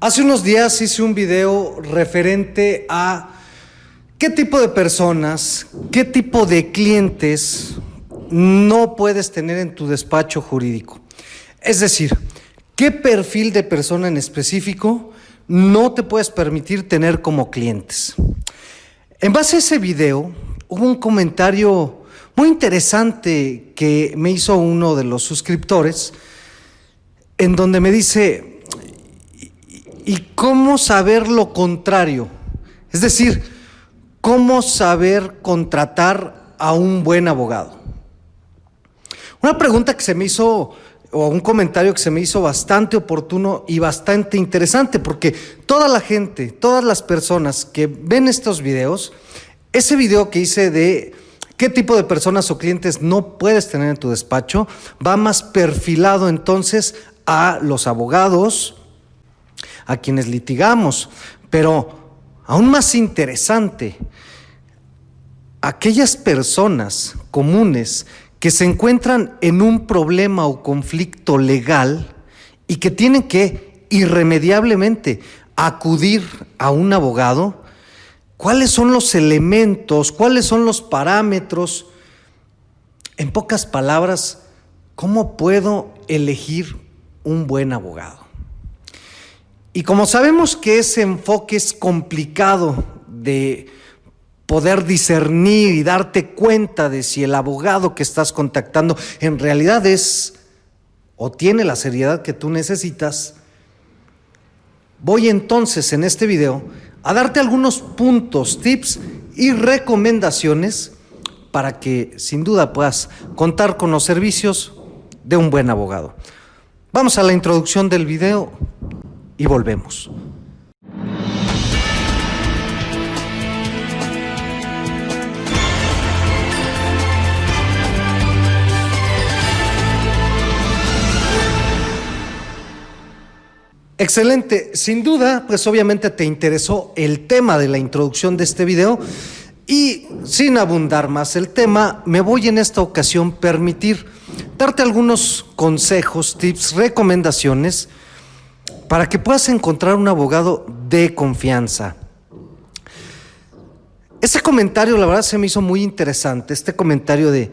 Hace unos días hice un video referente a qué tipo de personas, qué tipo de clientes no puedes tener en tu despacho jurídico. Es decir, qué perfil de persona en específico no te puedes permitir tener como clientes. En base a ese video, hubo un comentario muy interesante que me hizo uno de los suscriptores, en donde me dice: ¿y cómo saber lo contrario? Es decir, ¿cómo saber contratar a un buen abogado? Una pregunta que se me hizo, o un comentario que se me hizo bastante oportuno y bastante interesante, porque toda la gente, todas las personas que ven estos videos, ese video que hice de qué tipo de personas o clientes no puedes tener en tu despacho, va más perfilado entonces a los abogados, a quienes litigamos, pero aún más interesante, aquellas personas comunes que se encuentran en un problema o conflicto legal y que tienen que irremediablemente acudir a un abogado. ¿Cuáles son los elementos? ¿Cuáles son los parámetros? En pocas palabras, ¿cómo puedo elegir un buen abogado? Y como sabemos que ese enfoque es complicado de poder discernir y darte cuenta de si el abogado que estás contactando en realidad es o tiene la seriedad que tú necesitas, voy entonces en este video a darte algunos puntos, tips y recomendaciones para que sin duda puedas contar con los servicios de un buen abogado. Vamos a la introducción del video y volvemos. Excelente, sin duda, pues obviamente te interesó el tema de la introducción de este video y sin abundar más el tema, me voy en esta ocasión permitir darte algunos consejos, tips, recomendaciones para que puedas encontrar un abogado de confianza. Ese comentario, la verdad, se me hizo muy interesante, este comentario de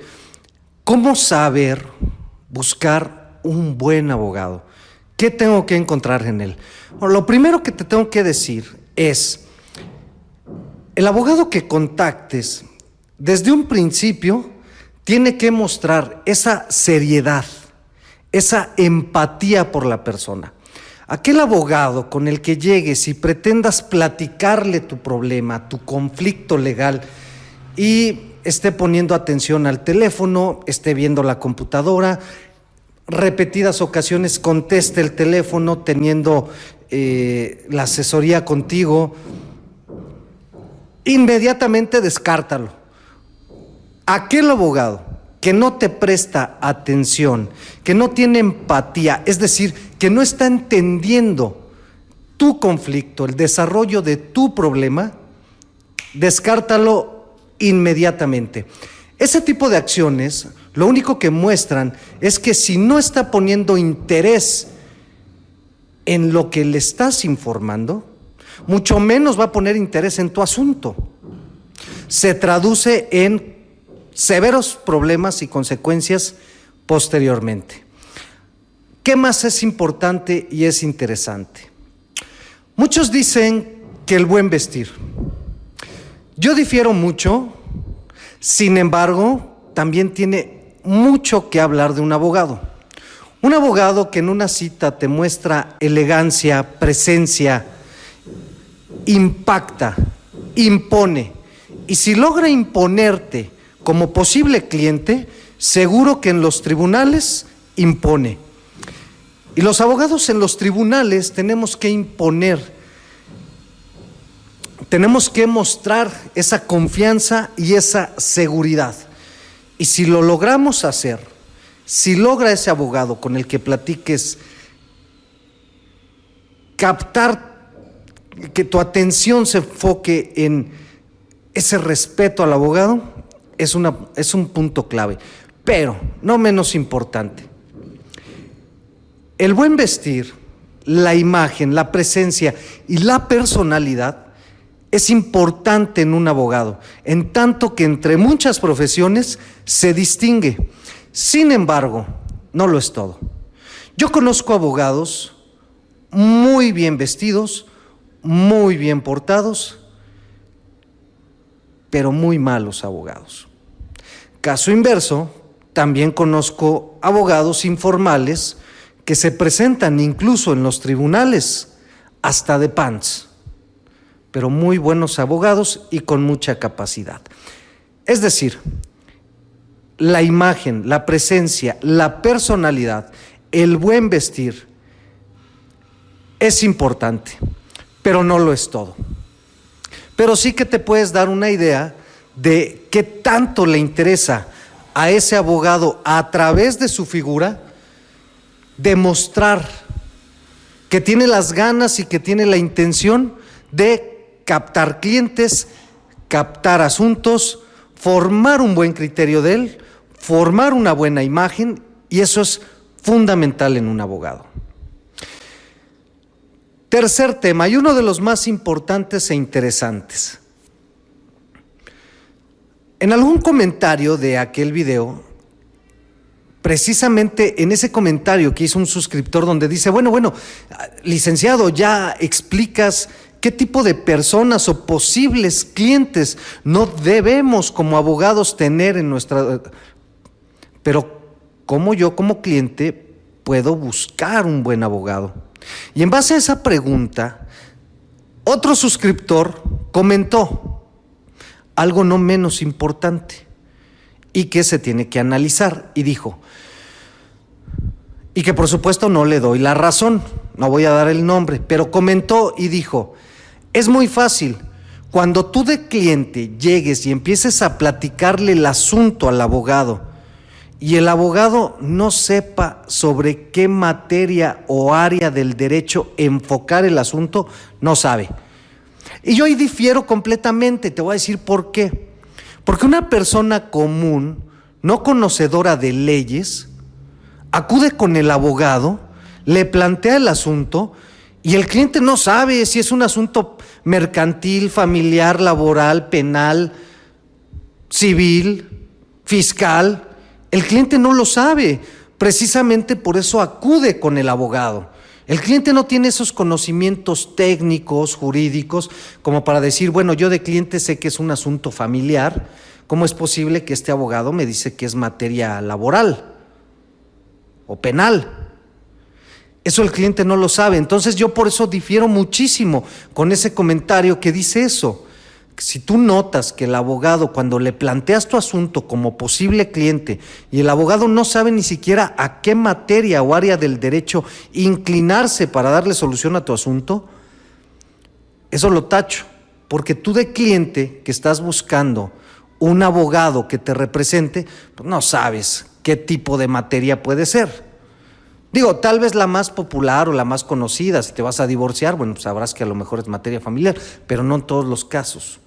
cómo saber buscar un buen abogado. ¿Qué tengo que encontrar en él? Bueno, lo primero que te tengo que decir es, el abogado que contactes, desde un principio, tiene que mostrar esa seriedad, esa empatía por la persona. Aquel abogado con el que llegues y pretendas platicarle tu problema, tu conflicto legal, y esté poniendo atención al teléfono, esté viendo la computadora, repetidas ocasiones conteste el teléfono teniendo la asesoría contigo, inmediatamente descártalo. Aquel abogado que no te presta atención, que no tiene empatía, es decir, que no está entendiendo tu conflicto, el desarrollo de tu problema, descártalo inmediatamente. Ese tipo de acciones lo único que muestran es que si no está poniendo interés en lo que le estás informando, mucho menos va a poner interés en tu asunto. Se traduce en severos problemas y consecuencias posteriormente. ¿Qué más es importante y es interesante? Muchos dicen que el buen vestir. Yo difiero mucho, sin embargo, también tiene mucho que hablar de un abogado. Un abogado que en una cita te muestra elegancia, presencia, impacta, impone. Y si logra imponerte como posible cliente, seguro que en los tribunales impone. Y los abogados en los tribunales tenemos que imponer, tenemos que mostrar esa confianza y esa seguridad. Y si lo logramos hacer, si logra ese abogado con el que platiques captar, que tu atención se enfoque en ese respeto al abogado, es un punto clave. Pero no menos importante, el buen vestir la imagen, la presencia y la personalidad es importante en un abogado, en tanto que entre muchas profesiones se distingue. Sin embargo, no lo es todo. Yo conozco abogados muy bien vestidos, muy bien portados, pero muy malos abogados. Caso inverso, también conozco abogados informales que se presentan incluso en los tribunales, hasta de pants, pero muy buenos abogados y con mucha capacidad. Es decir, la imagen, la presencia, la personalidad, el buen vestir es importante, pero no lo es todo. Pero sí que te puedes dar una idea de qué tanto le interesa a ese abogado a través de su figura demostrar que tiene las ganas y que tiene la intención de captar clientes, captar asuntos, formar un buen criterio de él, formar una buena imagen, y eso es fundamental en un abogado. Tercer tema, y uno de los más importantes e interesantes. En algún comentario de aquel video, precisamente en ese comentario que hizo un suscriptor donde dice, bueno, licenciado, ya explicas qué tipo de personas o posibles clientes no debemos como abogados tener en nuestra... Pero ¿cómo yo como cliente puedo buscar un buen abogado? Y en base a esa pregunta, otro suscriptor comentó algo no menos importante y que se tiene que analizar, y dijo, y que por supuesto no le doy la razón, no voy a dar el nombre, pero comentó y dijo, es muy fácil, cuando tú de cliente llegues y empieces a platicarle el asunto al abogado y el abogado no sepa sobre qué materia o área del derecho enfocar el asunto, no sabe. Y yo ahí difiero completamente, te voy a decir por qué. Porque una persona común, no conocedora de leyes, acude con el abogado, le plantea el asunto y el cliente no sabe si es un asunto mercantil, familiar, laboral, penal, civil, fiscal. El cliente no lo sabe, precisamente por eso acude con el abogado. El cliente no tiene esos conocimientos técnicos, jurídicos, como para decir, bueno, yo de cliente sé que es un asunto familiar, ¿cómo es posible que este abogado me dice que es materia laboral o penal? Eso el cliente no lo sabe. Entonces yo por eso difiero muchísimo con ese comentario que dice eso. Si tú notas que el abogado, cuando le planteas tu asunto como posible cliente y el abogado no sabe ni siquiera a qué materia o área del derecho inclinarse para darle solución a tu asunto, eso lo tacho, porque tú de cliente que estás buscando un abogado que te represente, pues no sabes qué tipo de materia puede ser. Digo, tal vez la más popular o la más conocida, si te vas a divorciar, bueno, pues sabrás que a lo mejor es materia familiar, pero no en todos los casos.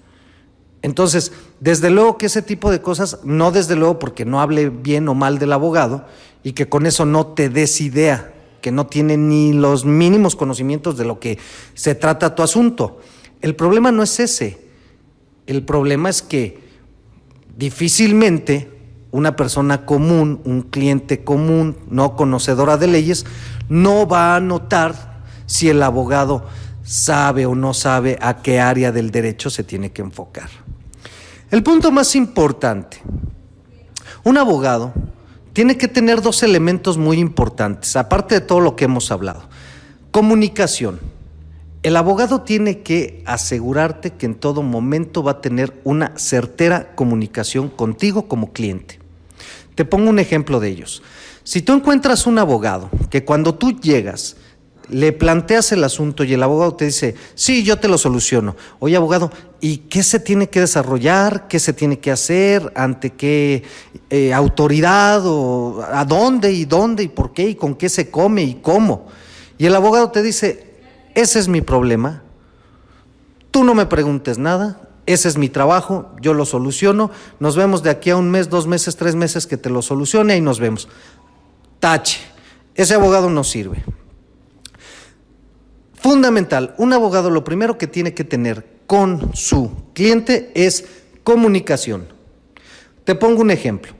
Entonces, desde luego que ese tipo de cosas, no desde luego porque no hable bien o mal del abogado y que con eso no te des idea, que no tiene ni los mínimos conocimientos de lo que se trata tu asunto. El problema no es ese, el problema es que difícilmente una persona común, un cliente común, no conocedora de leyes, no va a notar si el abogado sabe o no sabe a qué área del derecho se tiene que enfocar. El punto más importante, un abogado tiene que tener dos elementos muy importantes, aparte de todo lo que hemos hablado. Comunicación. El abogado tiene que asegurarte que en todo momento va a tener una certera comunicación contigo como cliente. Te pongo un ejemplo de ellos. Si tú encuentras un abogado que cuando tú llegas le planteas el asunto y el abogado te dice, sí, yo te lo soluciono. Oye, abogado, ¿y qué se tiene que desarrollar? ¿Qué se tiene que hacer? ¿Ante qué autoridad? ¿O a dónde y por qué? ¿Y con qué se come y cómo? Y el abogado te dice, ese es mi problema. Tú no me preguntes nada. Ese es mi trabajo, yo lo soluciono. Nos vemos de aquí a un mes, 2 meses, 3 meses que te lo solucione y nos vemos. Tache. Ese abogado no sirve. Fundamental, un abogado lo primero que tiene que tener con su cliente es comunicación. Te pongo un ejemplo.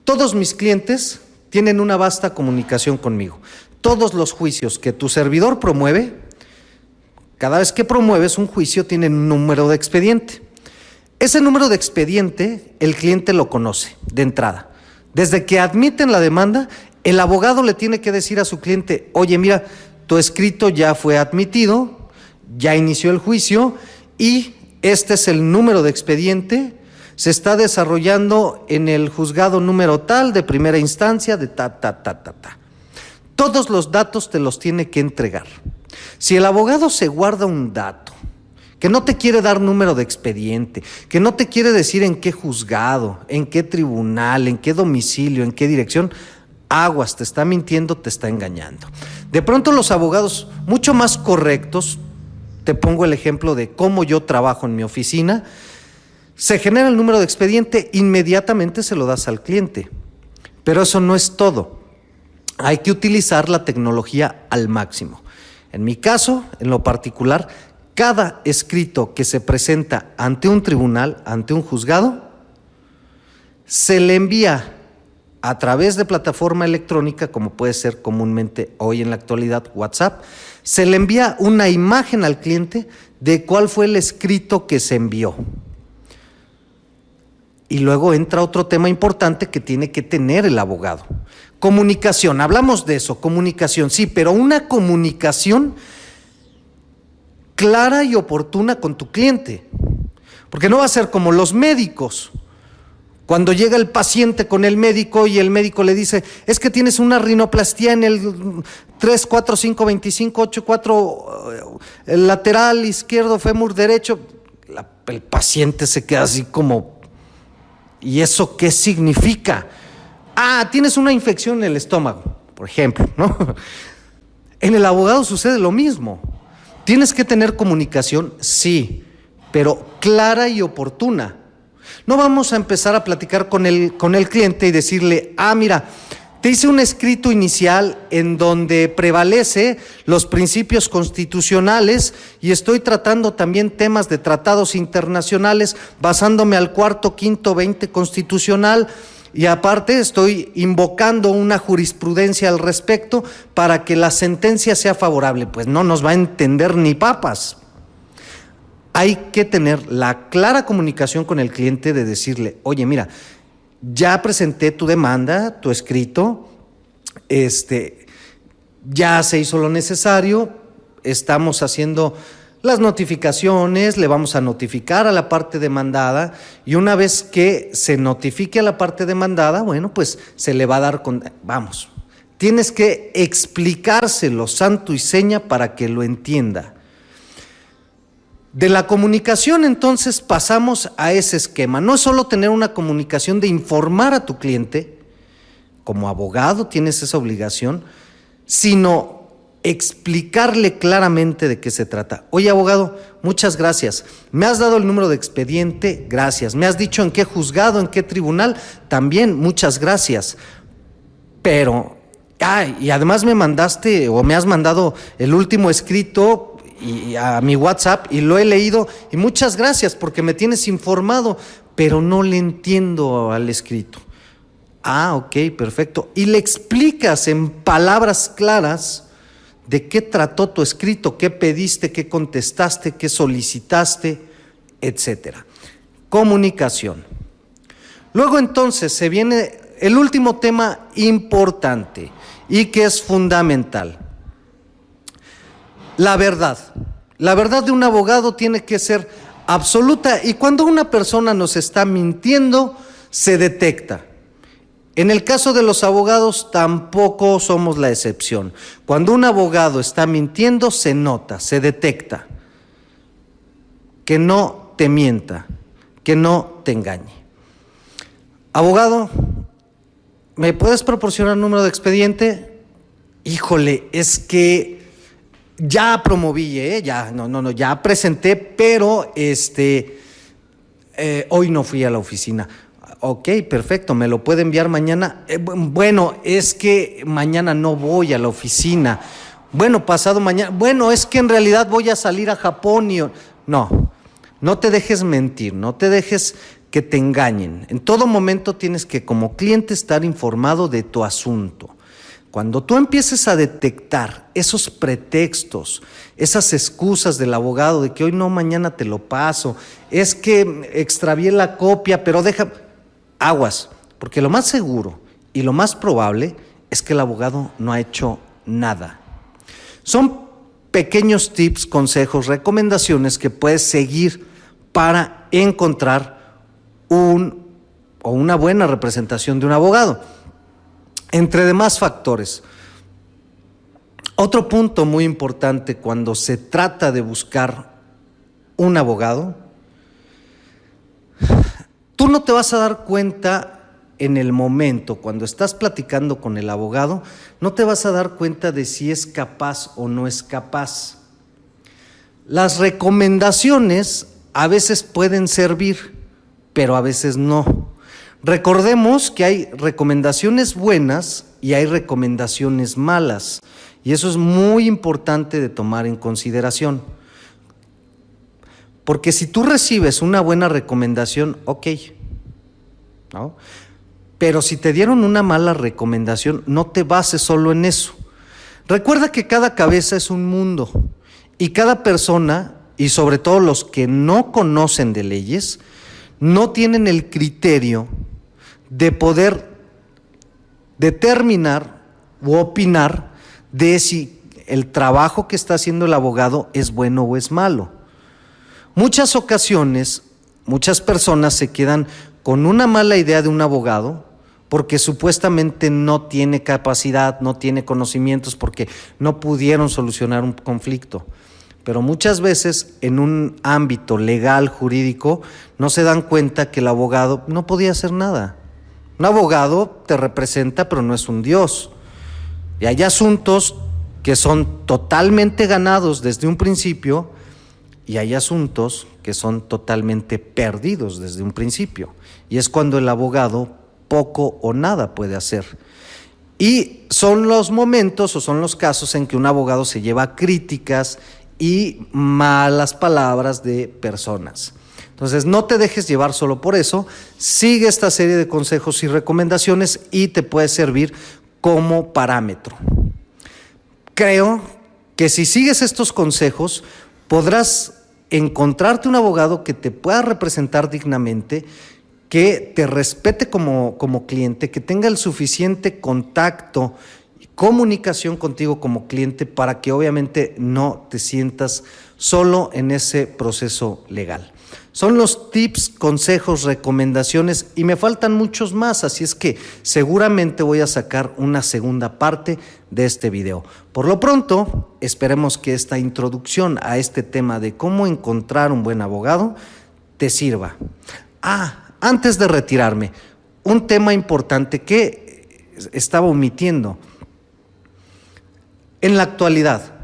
Todos mis clientes tienen una vasta comunicación conmigo. Todos los juicios que tu servidor promueve, cada vez que promueves un juicio, tienen un número de expediente. Ese número de expediente, el cliente lo conoce de entrada. Desde que admiten la demanda, el abogado le tiene que decir a su cliente, oye, mira, tu escrito ya fue admitido, ya inició el juicio y este es el número de expediente, se está desarrollando en el juzgado número tal de primera instancia de ta. Todos los datos te los tiene que entregar. Si el abogado se guarda un dato, que no te quiere dar número de expediente, que no te quiere decir en qué juzgado, en qué tribunal, en qué domicilio, en qué dirección, aguas, te está mintiendo, te está engañando. De pronto los abogados mucho más correctos, te pongo el ejemplo de cómo yo trabajo en mi oficina, se genera el número de expediente, inmediatamente se lo das al cliente. Pero eso no es todo. Hay que utilizar la tecnología al máximo. En mi caso, en lo particular, cada escrito que se presenta ante un tribunal, ante un juzgado, se le envía a través de plataforma electrónica, como puede ser comúnmente hoy en la actualidad WhatsApp, se le envía una imagen al cliente de cuál fue el escrito que se envió. Y luego entra otro tema importante que tiene que tener el abogado. Comunicación, hablamos de eso, comunicación, sí, pero una comunicación clara y oportuna con tu cliente. Porque no va a ser como los médicos. Cuando llega el paciente con el médico y el médico le dice, es que tienes una rinoplastia en el 3, 4, 5, 25, 8, 4, el lateral izquierdo, fémur derecho. El paciente se queda así como, ¿y eso qué significa? Ah, tienes una infección en el estómago, por ejemplo, ¿no? En el abogado sucede lo mismo. ¿Tienes que tener comunicación? Sí, pero clara y oportuna. No vamos a empezar a platicar con el cliente y decirle, mira, te hice un escrito inicial en donde prevalece los principios constitucionales y estoy tratando también temas de tratados internacionales basándome al cuarto, quinto, 20 constitucional y aparte estoy invocando una jurisprudencia al respecto para que la sentencia sea favorable. Pues no nos va a entender ni papas. Hay que tener la clara comunicación con el cliente de decirle, oye, mira, ya presenté tu demanda, tu escrito, ya se hizo lo necesario, estamos haciendo las notificaciones, le vamos a notificar a la parte demandada y una vez que se notifique a la parte demandada, bueno, pues se le va a dar, vamos, tienes que explicárselo santo y seña para que lo entienda. De la comunicación entonces pasamos a ese esquema. No es solo tener una comunicación de informar a tu cliente, como abogado tienes esa obligación, sino explicarle claramente de qué se trata. Oye, abogado, muchas gracias. Me has dado el número de expediente, gracias. Me has dicho en qué juzgado, en qué tribunal, también muchas gracias. Pero, y además me mandaste o me has mandado el último escrito y a mi WhatsApp y lo he leído y muchas gracias porque me tienes informado, pero no le entiendo al escrito. Ok, perfecto. Y le explicas en palabras claras de qué trató tu escrito, qué pediste, qué contestaste, qué solicitaste, etcétera. Comunicación. Luego entonces se viene el último tema importante y que es fundamental. La verdad de un abogado tiene que ser absoluta y cuando una persona nos está mintiendo, se detecta. En el caso de los abogados tampoco somos la excepción. Cuando un abogado está mintiendo, se nota, se detecta. Que no te mienta, que no te engañe. Abogado, ¿me puedes proporcionar el número de expediente? Híjole, es que ya promoví, ya presenté, pero hoy no fui a la oficina. Ok, perfecto, ¿me lo puede enviar mañana? Bueno, es que mañana no voy a la oficina. Bueno, pasado mañana. Bueno, es que en realidad voy a salir a Japón y... No, no te dejes mentir, no te dejes que te engañen. En todo momento tienes que, como cliente, estar informado de tu asunto. Cuando tú empieces a detectar esos pretextos, esas excusas del abogado de que hoy no, mañana te lo paso, es que extravié la copia, pero deja... Aguas, porque lo más seguro y lo más probable es que el abogado no ha hecho nada. Son pequeños tips, consejos, recomendaciones que puedes seguir para encontrar una buena representación de un abogado, entre demás factores. Otro punto muy importante cuando se trata de buscar un abogado, tú no te vas a dar cuenta en el momento, cuando estás platicando con el abogado, no te vas a dar cuenta de si es capaz o no es capaz. Las recomendaciones a veces pueden servir, pero a veces no. Recordemos que hay recomendaciones buenas y hay recomendaciones malas, y eso es muy importante de tomar en consideración. Porque si tú recibes una buena recomendación, ok, ¿no? Pero si te dieron una mala recomendación, no te bases solo en eso. Recuerda que cada cabeza es un mundo y cada persona, y sobre todo los que no conocen de leyes, no tienen el criterio de poder determinar u opinar de si el trabajo que está haciendo el abogado es bueno o es malo. Muchas ocasiones, muchas personas se quedan con una mala idea de un abogado porque supuestamente no tiene capacidad, no tiene conocimientos, porque no pudieron solucionar un conflicto. Pero muchas veces en un ámbito legal, jurídico, no se dan cuenta que el abogado no podía hacer nada. Un abogado te representa, pero no es un Dios. Y hay asuntos que son totalmente ganados desde un principio y hay asuntos que son totalmente perdidos desde un principio. Y es cuando el abogado poco o nada puede hacer. Y son los momentos o son los casos en que un abogado se lleva críticas y malas palabras de personas. Entonces, no te dejes llevar solo por eso, sigue esta serie de consejos y recomendaciones y te puede servir como parámetro. Creo que si sigues estos consejos, podrás encontrarte un abogado que te pueda representar dignamente, que te respete como cliente, que tenga el suficiente contacto y comunicación contigo como cliente para que obviamente no te sientas solo en ese proceso legal. Son los tips, consejos, recomendaciones y me faltan muchos más, así es que seguramente voy a sacar una segunda parte de este video. Por lo pronto, esperemos que esta introducción a este tema de cómo encontrar un buen abogado te sirva. Antes de retirarme, un tema importante que estaba omitiendo. En la actualidad,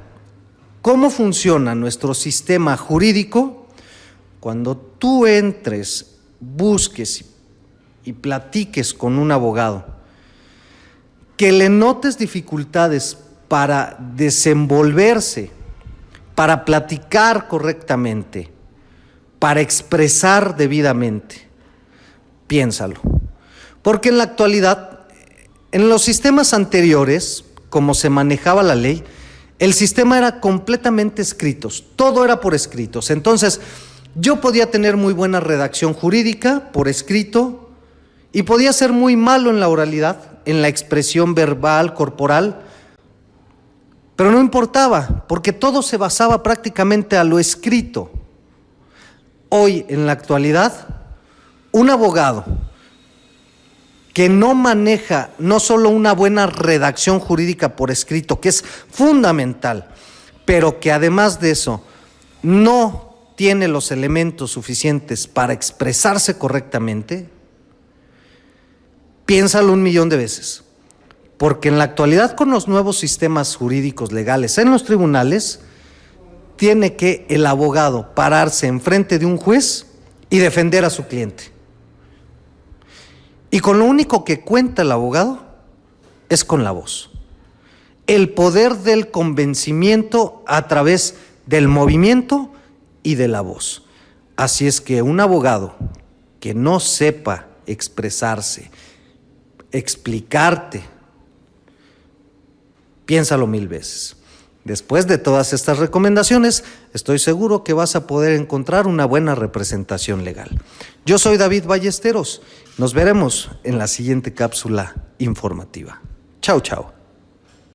¿cómo funciona nuestro sistema jurídico? Cuando tú entres, busques y platiques con un abogado, que le notes dificultades para desenvolverse, para platicar correctamente, para expresar debidamente, piénsalo. Porque en la actualidad, en los sistemas anteriores, como se manejaba la ley, el sistema era completamente escritos, todo era por escritos. Entonces, yo podía tener muy buena redacción jurídica por escrito y podía ser muy malo en la oralidad, en la expresión verbal, corporal, pero no importaba, porque todo se basaba prácticamente a lo escrito. Hoy, en la actualidad, un abogado que no maneja no solo una buena redacción jurídica por escrito, que es fundamental, pero que además de eso no tiene los elementos suficientes para expresarse correctamente, piénsalo 1,000,000 de veces. Porque en la actualidad, con los nuevos sistemas jurídicos legales en los tribunales, tiene que el abogado pararse enfrente de un juez y defender a su cliente. Y con lo único que cuenta el abogado es con la voz. el poder del convencimiento a través del movimiento y de la voz. Así es que un abogado que no sepa expresarse, explicarte, piénsalo 1000 veces. Después de todas estas recomendaciones, estoy seguro que vas a poder encontrar una buena representación legal. Yo soy David Ballesteros. Nos veremos en la siguiente cápsula informativa. Chao, chao.